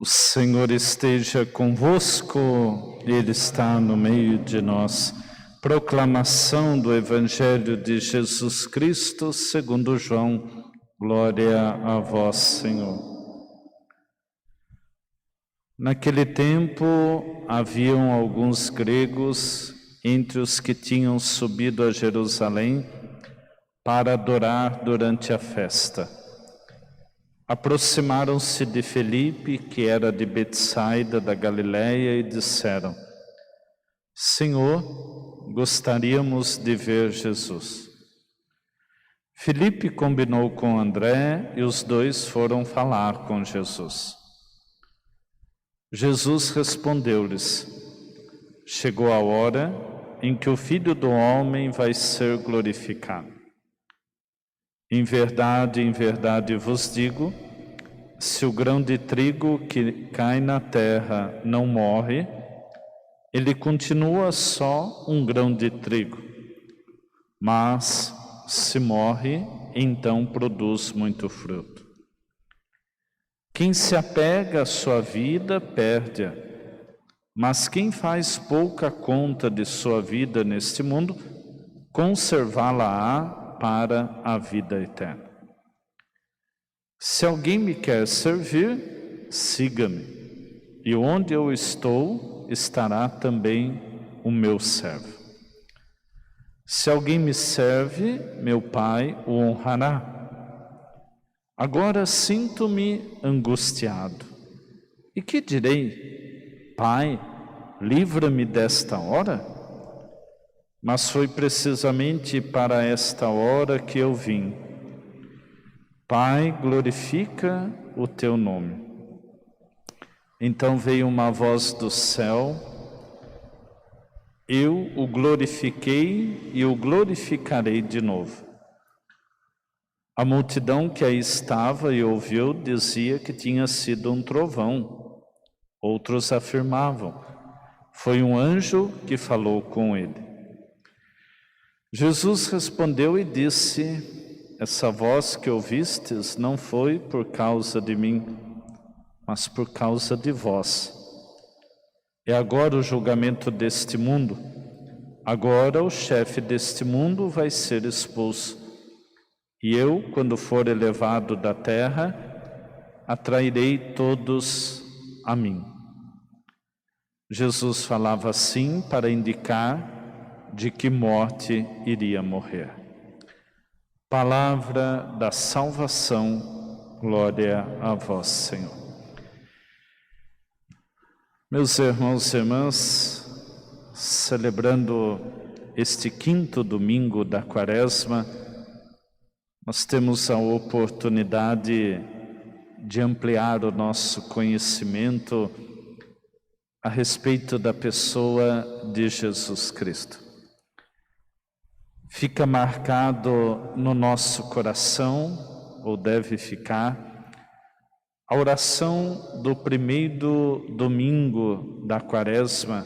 O Senhor esteja convosco, Ele está no meio de nós. Proclamação do Evangelho de Jesus Cristo segundo João. Glória a vós, Senhor. Naquele tempo, haviam alguns gregos entre os que tinham subido a Jerusalém para adorar durante a festa. Aproximaram-se de Felipe, que era de Betsaida da Galileia, e disseram: Senhor, gostaríamos de ver Jesus. Felipe combinou com André e os dois foram falar com Jesus. Jesus respondeu-lhes: Chegou a hora em que o Filho do Homem vai ser glorificado. Em verdade vos digo, se o grão de trigo que cai na terra não morre, ele continua só um grão de trigo. Mas, se morre, então produz muito fruto. Quem se apega à sua vida, perde-a. Mas quem faz pouca conta de sua vida neste mundo, conservá-la-á para a vida eterna. Se alguém me quer servir, siga-me, e onde eu estou, estará também o meu servo. Se alguém me serve, meu Pai o honrará. Agora sinto-me angustiado. E que direi? Pai, livra-me desta hora? Mas foi precisamente para esta hora que eu vim. Pai, glorifica o teu nome. Então veio uma voz do céu: eu o glorifiquei e o glorificarei de novo. A multidão que aí estava e ouviu dizia que tinha sido um trovão. Outros afirmavam: foi um anjo que falou com ele. Jesus respondeu e disse: essa voz que ouvistes não foi por causa de mim, mas por causa de vós. É agora o julgamento deste mundo. Agora o chefe deste mundo vai ser expulso. E eu, quando for elevado da terra, atrairei todos a mim. Jesus falava assim para indicar de que morte iria morrer. Palavra da salvação, glória a vós, Senhor. Meus irmãos e irmãs, celebrando este quinto domingo da Quaresma, nós temos a oportunidade de ampliar o nosso conhecimento a respeito da pessoa de Jesus Cristo. Fica marcado no nosso coração, ou deve ficar, a oração do primeiro domingo da Quaresma,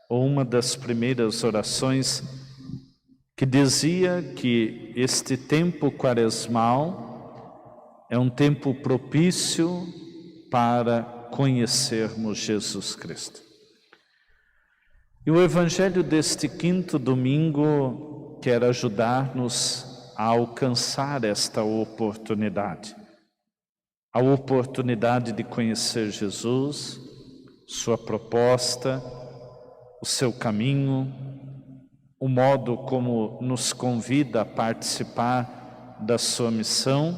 ou uma das primeiras orações, que dizia que este tempo quaresmal é um tempo propício para conhecermos Jesus Cristo. E o Evangelho deste quinto domingo quer ajudar-nos a alcançar esta oportunidade. A oportunidade de conhecer Jesus, sua proposta, o seu caminho, o modo como nos convida a participar da sua missão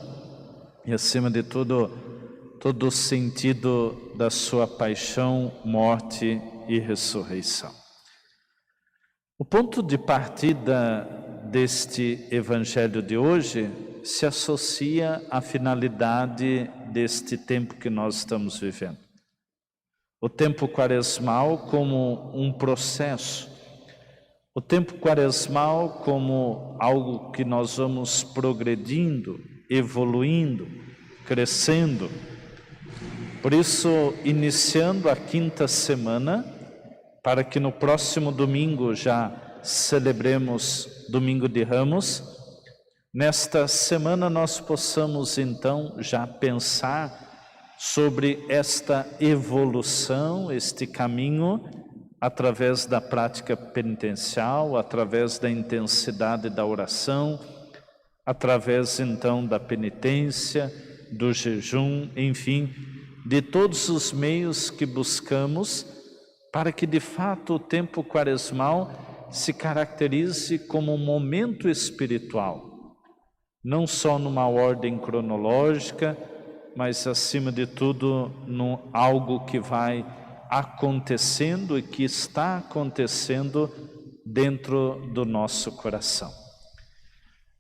e, acima de tudo, todo o sentido da sua paixão, morte e ressurreição. O ponto de partida deste Evangelho de hoje se associa à finalidade deste tempo que nós estamos vivendo. O tempo quaresmal como um processo, o tempo quaresmal como algo que nós vamos progredindo, evoluindo, crescendo. Por isso, iniciando a quinta semana, para que no próximo domingo já celebremos Domingo de Ramos, nesta semana nós possamos então já pensar sobre esta evolução, este caminho, através da prática penitencial, através da intensidade da oração, através então da penitência, do jejum, enfim, de todos os meios que buscamos para que de fato o tempo quaresmal se caracterize como um momento espiritual, não só numa ordem cronológica, mas acima de tudo algo que vai acontecendo e que está acontecendo dentro do nosso coração.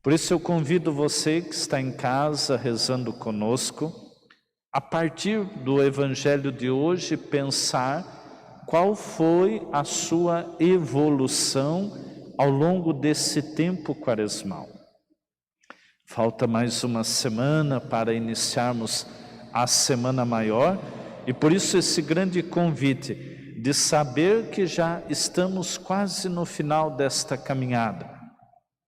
Por isso eu convido você que está em casa rezando conosco, a partir do Evangelho de hoje, pensar qual foi a sua evolução ao longo desse tempo quaresmal. Falta mais uma semana para iniciarmos a Semana Maior e por isso esse grande convite de saber que já estamos quase no final desta caminhada,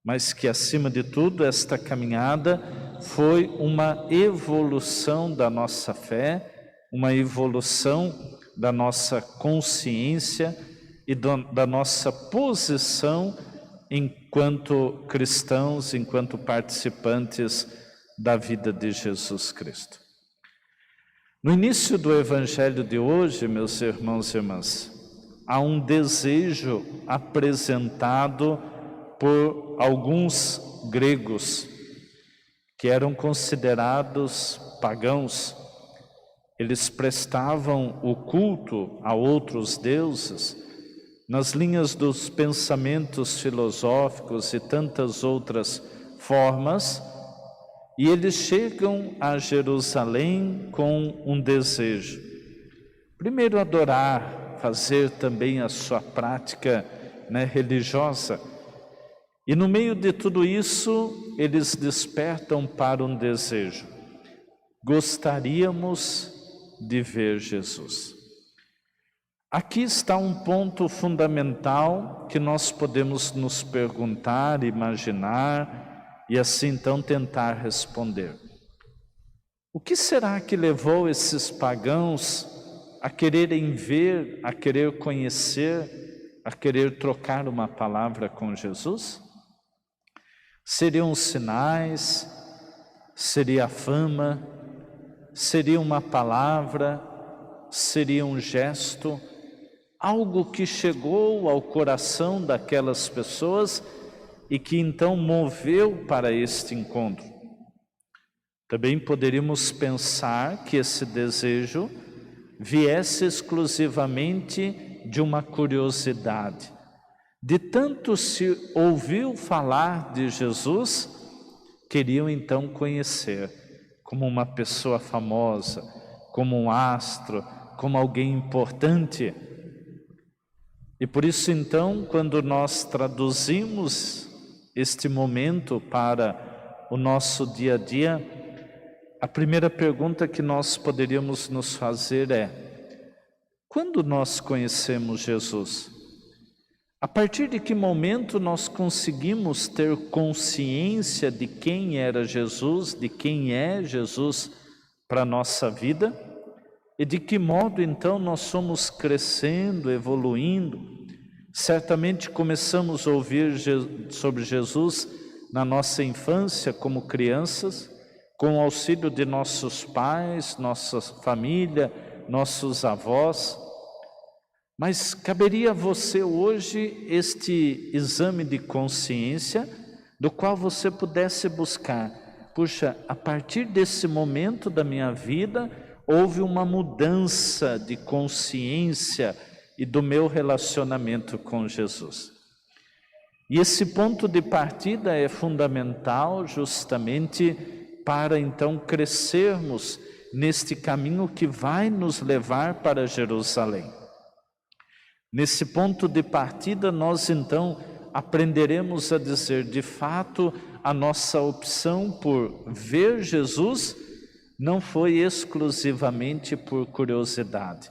mas que acima de tudo esta caminhada foi uma evolução da nossa fé, uma evolução da nossa consciência e da nossa posição enquanto cristãos, enquanto participantes da vida de Jesus Cristo. No início do Evangelho de hoje, meus irmãos e irmãs, há um desejo apresentado por alguns gregos que eram considerados pagãos. Eles prestavam o culto a outros deuses nas linhas dos pensamentos filosóficos e tantas outras formas, e eles chegam a Jerusalém com um desejo. Primeiro adorar, fazer também a sua prática religiosa. E no meio de tudo isso, eles despertam para um desejo. Gostaríamos de ver Jesus. Aqui está um ponto fundamental que nós podemos nos perguntar, imaginar e assim então tentar responder. O que será que levou esses pagãos a quererem ver, a querer conhecer, a querer trocar uma palavra com Jesus? Seriam sinais? Seria a fama? Seria uma palavra? Seria um gesto? Algo que chegou ao coração daquelas pessoas e que então moveu para este encontro. Também poderíamos pensar que esse desejo viesse exclusivamente de uma curiosidade. De tanto se ouviu falar de Jesus, queriam então conhecer como uma pessoa famosa, como um astro, como alguém importante. E por isso então, quando nós traduzimos este momento para o nosso dia a dia, a primeira pergunta que nós poderíamos nos fazer é: quando nós conhecemos Jesus? A partir de que momento nós conseguimos ter consciência de quem era Jesus, de quem é Jesus para a nossa vida? E de que modo então nós somos crescendo, evoluindo? Certamente começamos a ouvir sobre Jesus na nossa infância como crianças, com o auxílio de nossos pais, nossa família, nossos avós. Mas caberia a você hoje este exame de consciência, do qual você pudesse buscar: puxa, a partir desse momento da minha vida, houve uma mudança de consciência e do meu relacionamento com Jesus. E esse ponto de partida é fundamental justamente para então crescermos neste caminho que vai nos levar para Jerusalém. Nesse ponto de partida nós então aprenderemos a dizer: de fato, a nossa opção por ver Jesus não foi exclusivamente por curiosidade,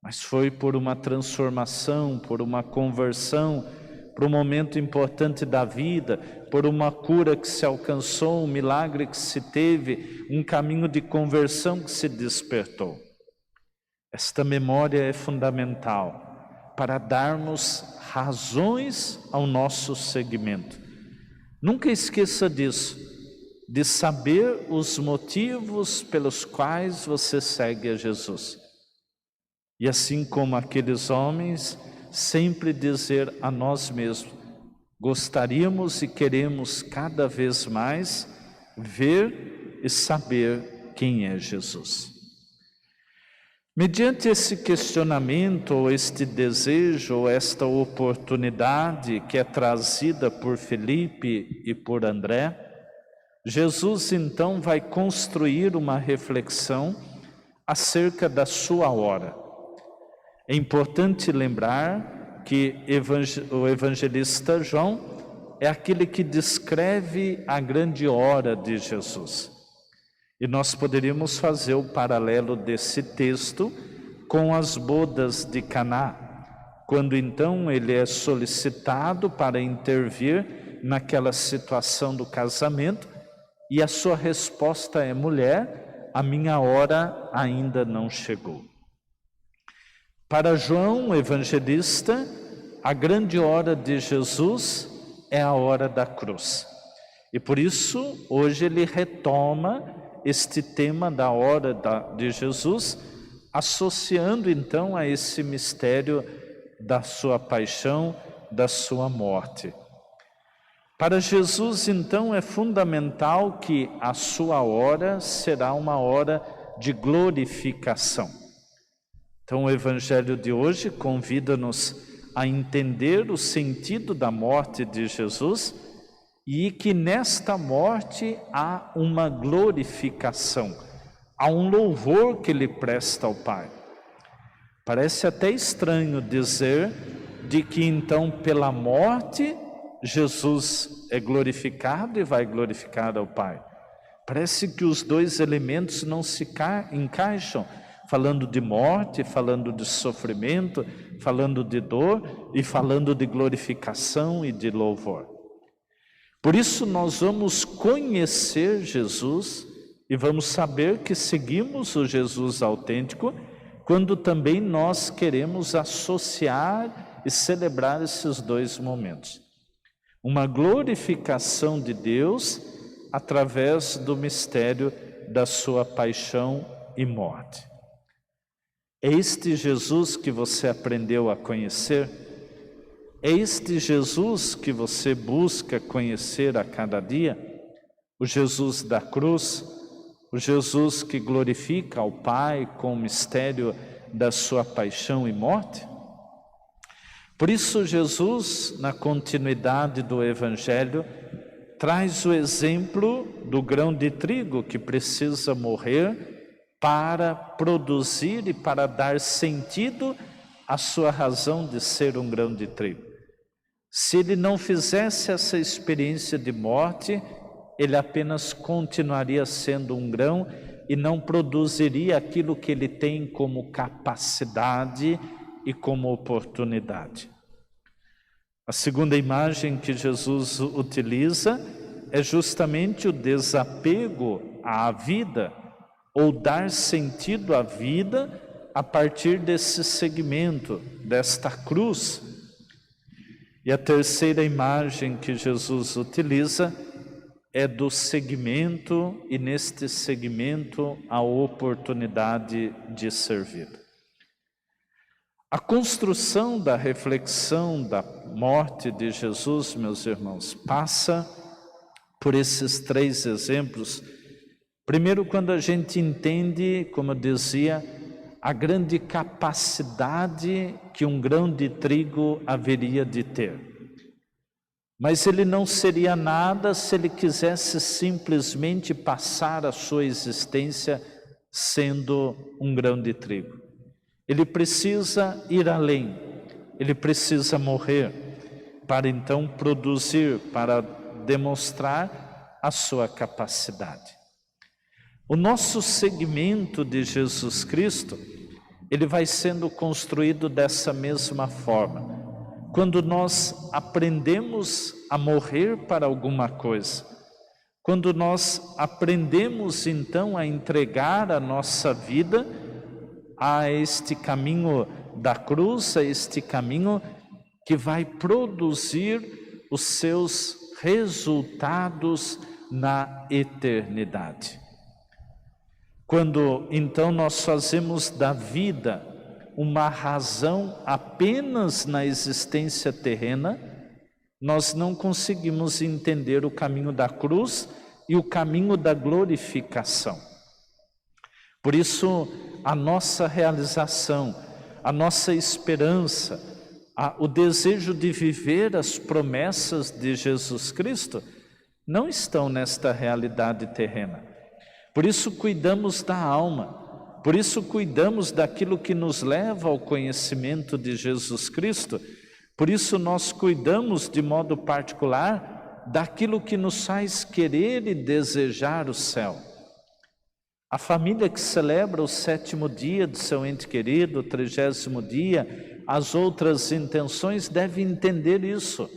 mas foi por uma transformação, por uma conversão, por um momento importante da vida, por uma cura que se alcançou, um milagre que se teve, um caminho de conversão que se despertou. Esta memória é fundamental para darmos razões ao nosso seguimento. Nunca esqueça disso, de saber os motivos pelos quais você segue a Jesus. E assim como aqueles homens, sempre dizer a nós mesmos, gostaríamos e queremos cada vez mais ver e saber quem é Jesus. Mediante esse questionamento, ou este desejo, ou esta oportunidade que é trazida por Felipe e por André, Jesus então vai construir uma reflexão acerca da sua hora. É importante lembrar que o evangelista João é aquele que descreve a grande hora de Jesus. E nós poderíamos fazer o paralelo desse texto com as bodas de Caná, quando então ele é solicitado para intervir naquela situação do casamento, e a sua resposta é: mulher, a minha hora ainda não chegou. Para João, o evangelista, a grande hora de Jesus é a hora da cruz. E por isso, hoje ele retoma este tema da hora de Jesus, associando então a esse mistério da sua paixão, da sua morte. Para Jesus, então, é fundamental que a sua hora será uma hora de glorificação. Então, o Evangelho de hoje convida-nos a entender o sentido da morte de Jesus e que nesta morte há uma glorificação, há um louvor que ele presta ao Pai. Parece até estranho dizer de que então pela morte Jesus é glorificado e vai glorificar ao Pai. Parece que os dois elementos não se encaixam, falando de morte, falando de sofrimento, falando de dor e falando de glorificação e de louvor. Por isso nós vamos conhecer Jesus e vamos saber que seguimos o Jesus autêntico quando também nós queremos associar e celebrar esses dois momentos. Uma glorificação de Deus através do mistério da sua paixão e morte. É este Jesus que você aprendeu a conhecer? É este Jesus que você busca conhecer a cada dia? O Jesus da cruz, o Jesus que glorifica ao Pai com o mistério da sua paixão e morte? Por isso Jesus, na continuidade do Evangelho, traz o exemplo do grão de trigo que precisa morrer para produzir e para dar sentido à sua razão de ser um grão de trigo. Se ele não fizesse essa experiência de morte, ele apenas continuaria sendo um grão e não produziria aquilo que ele tem como capacidade e como oportunidade. A segunda imagem que Jesus utiliza é justamente o desapego à vida, ou dar sentido à vida a partir desse segmento, desta cruz. E a terceira imagem que Jesus utiliza é do segmento, e neste segmento a oportunidade de servir. A construção da reflexão da morte de Jesus, meus irmãos, passa por esses três exemplos. Primeiro, quando a gente entende, como eu dizia, a grande capacidade que um grão de trigo haveria de ter. Mas ele não seria nada se ele quisesse simplesmente passar a sua existência sendo um grão de trigo. Ele precisa ir além, ele precisa morrer para então produzir, para demonstrar a sua capacidade. O nosso segmento de Jesus Cristo, ele vai sendo construído dessa mesma forma. quando nós aprendemos a morrer para alguma coisa, quando nós aprendemos então a entregar a nossa vida a este caminho da cruz, a este caminho que vai produzir os seus resultados na eternidade. Quando então nós fazemos da vida uma razão apenas na existência terrena, nós não conseguimos entender o caminho da cruz e o caminho da glorificação. Por isso, a nossa realização, a nossa esperança, o desejo de viver as promessas de Jesus Cristo não estão nesta realidade terrena. Por isso cuidamos da alma, por isso cuidamos daquilo que nos leva ao conhecimento de Jesus Cristo, por isso nós cuidamos de modo particular daquilo que nos faz querer e desejar o céu. A família que celebra o 7º dia do seu ente querido, o 30º dia, as outras intenções devem entender isso.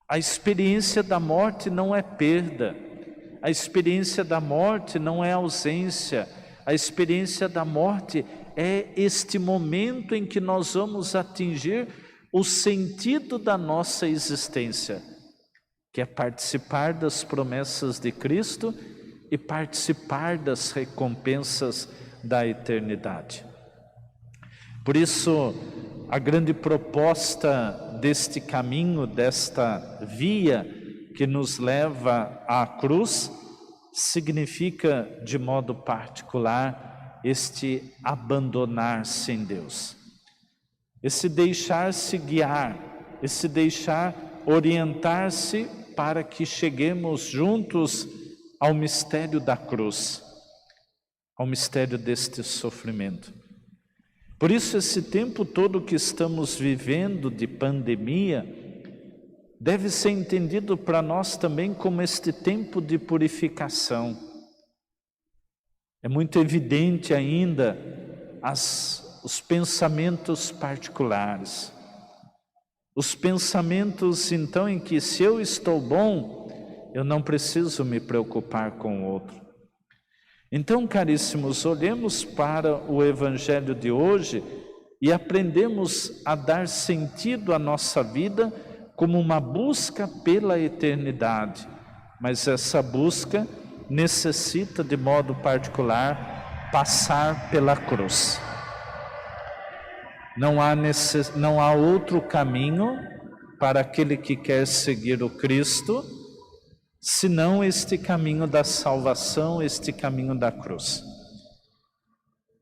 A experiência da morte não é perda, a experiência da morte não é ausência, a experiência da morte é este momento em que nós vamos atingir o sentido da nossa existência, que é participar das promessas de Cristo e participar das recompensas da eternidade. Por isso, a grande proposta deste caminho, desta via que nos leva à cruz, significa de modo particular este abandonar-se em Deus. Esse deixar-se guiar, esse deixar orientar-se para que cheguemos juntos ao mistério da cruz, ao mistério deste sofrimento. Por isso, esse tempo todo que estamos vivendo de pandemia deve ser entendido para nós também como este tempo de purificação. É muito evidente ainda os pensamentos particulares, os pensamentos então em que se eu estou bom, eu não preciso me preocupar com o outro. Então, caríssimos, olhemos para o Evangelho de hoje e aprendemos a dar sentido à nossa vida como uma busca pela eternidade. Mas essa busca necessita, de modo particular, passar pela cruz. Não há outro caminho para aquele que quer seguir o Cristo, senão este caminho da salvação, este caminho da cruz.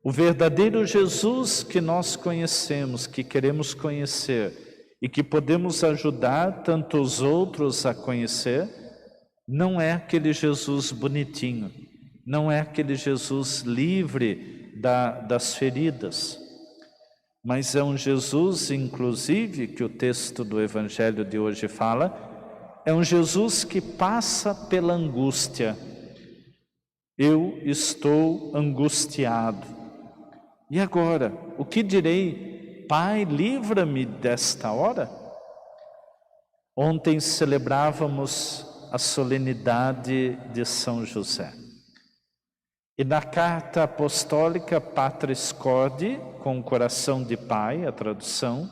O verdadeiro Jesus que nós conhecemos, que queremos conhecer e que podemos ajudar tanto os outros a conhecer, não é aquele Jesus bonitinho, não é aquele Jesus livre das feridas, mas é um Jesus, inclusive, que o texto do Evangelho de hoje fala, é um Jesus que passa pela angústia. Eu estou angustiado. E agora, o que direi? Pai, livra-me desta hora? Ontem celebrávamos a solenidade de São José. E na carta apostólica Patris Corde, com o coração de pai, a tradução,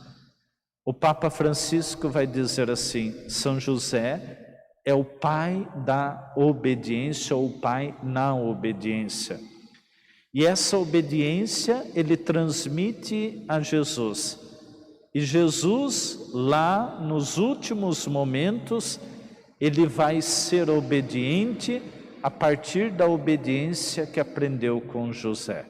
o Papa Francisco vai dizer assim: São José é o pai da obediência, ou o pai na obediência. E essa obediência ele transmite a Jesus. E Jesus, lá nos últimos momentos, ele vai ser obediente a partir da obediência que aprendeu com José.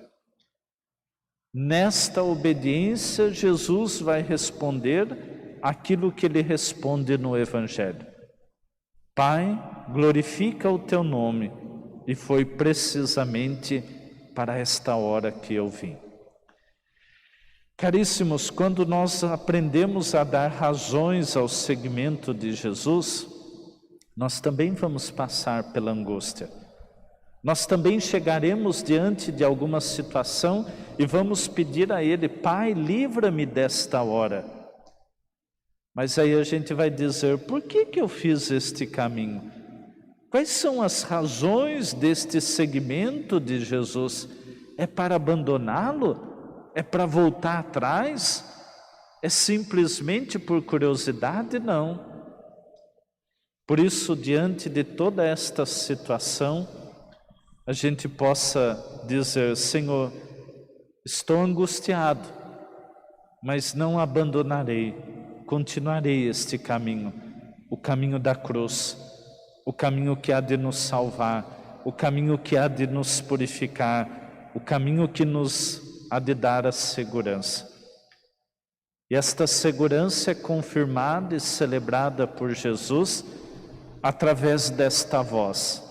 Nesta obediência, Jesus vai responder aquilo que ele responde no Evangelho. Pai, glorifica o teu nome, e foi precisamente para esta hora que eu vim. Caríssimos, quando nós aprendemos a dar razões ao seguimento de Jesus, nós também vamos passar pela angústia. Nós também chegaremos diante de alguma situação e vamos pedir a Ele: Pai, livra-me desta hora. Mas aí a gente vai dizer, por que eu fiz este caminho? Quais são as razões deste seguimento de Jesus? É para abandoná-lo? É para voltar atrás? É simplesmente por curiosidade? Não. Por isso, diante de toda esta situação, a gente possa dizer, Senhor, estou angustiado, mas não abandonarei, continuarei este caminho, o caminho da cruz, o caminho que há de nos salvar, o caminho que há de nos purificar, o caminho que nos há de dar a segurança. E esta segurança é confirmada e celebrada por Jesus através desta voz.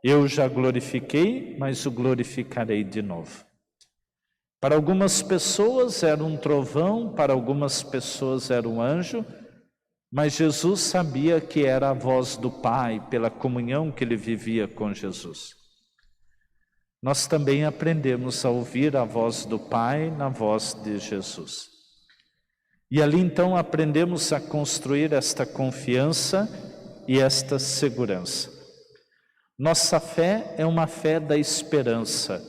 Eu já glorifiquei, mas o glorificarei de novo. Para algumas pessoas era um trovão, para algumas pessoas era um anjo, mas Jesus sabia que era a voz do Pai, pela comunhão que ele vivia com Jesus. Nós também aprendemos a ouvir a voz do Pai na voz de Jesus. E ali então aprendemos a construir esta confiança e esta segurança. Nossa fé é uma fé da esperança.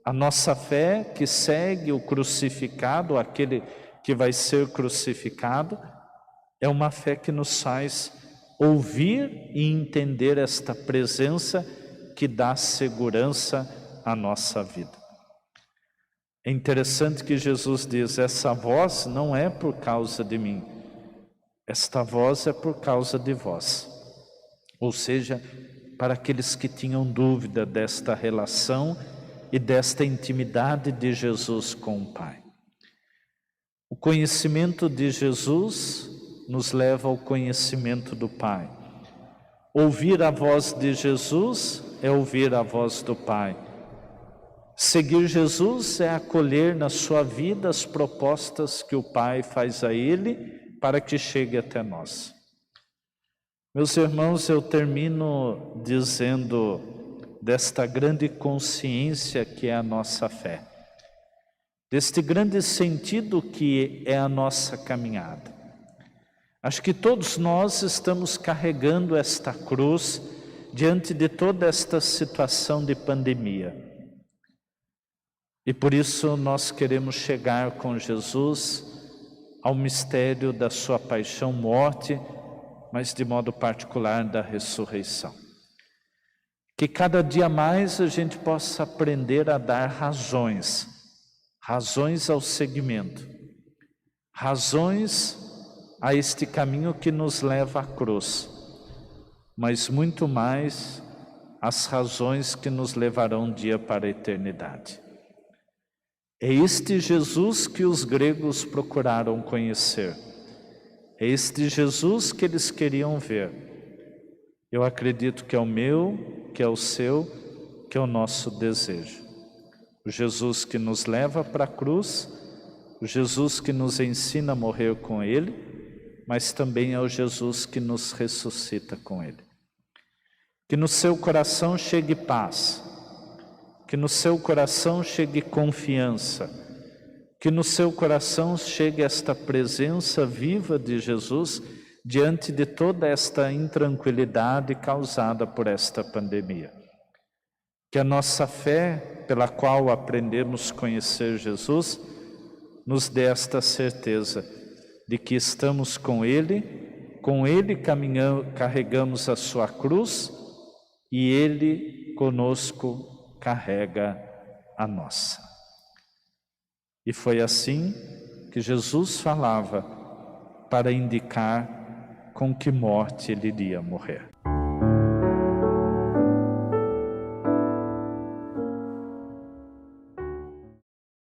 A nossa fé que segue o crucificado, aquele que vai ser crucificado, é uma fé que nos faz ouvir e entender esta presença que dá segurança à nossa vida. É interessante que Jesus diz, essa voz não é por causa de mim, esta voz é por causa de vós. Ou seja, para aqueles que tinham dúvida desta relação e desta intimidade de Jesus com o Pai. O conhecimento de Jesus nos leva ao conhecimento do Pai. Ouvir a voz de Jesus é ouvir a voz do Pai. Seguir Jesus é acolher na sua vida as propostas que o Pai faz a ele para que chegue até nós. Meus irmãos, eu termino dizendo desta grande consciência que é a nossa fé, deste grande sentido que é a nossa caminhada. Acho que todos nós estamos carregando esta cruz diante de toda esta situação de pandemia. E por isso nós queremos chegar com Jesus ao mistério da sua paixão, morte, mas de modo particular da ressurreição. Que cada dia mais a gente possa aprender a dar razões ao seguimento, razões a este caminho que nos leva à cruz, mas muito mais as razões que nos levarão um dia para a eternidade. É este Jesus que os gregos procuraram conhecer. É este Jesus que eles queriam ver. Eu acredito que é o meu, que é o seu, que é o nosso desejo. O Jesus que nos leva para a cruz, o Jesus que nos ensina a morrer com Ele, mas também é o Jesus que nos ressuscita com Ele. Que no seu coração chegue paz, que no seu coração chegue confiança, que no seu coração chegue esta presença viva de Jesus diante de toda esta intranquilidade causada por esta pandemia. Que a nossa fé, pela qual aprendemos a conhecer Jesus, nos dê esta certeza de que estamos com Ele caminhamos, carregamos a sua cruz e Ele conosco carrega a nossa. E foi assim que Jesus falava para indicar com que morte Ele iria morrer.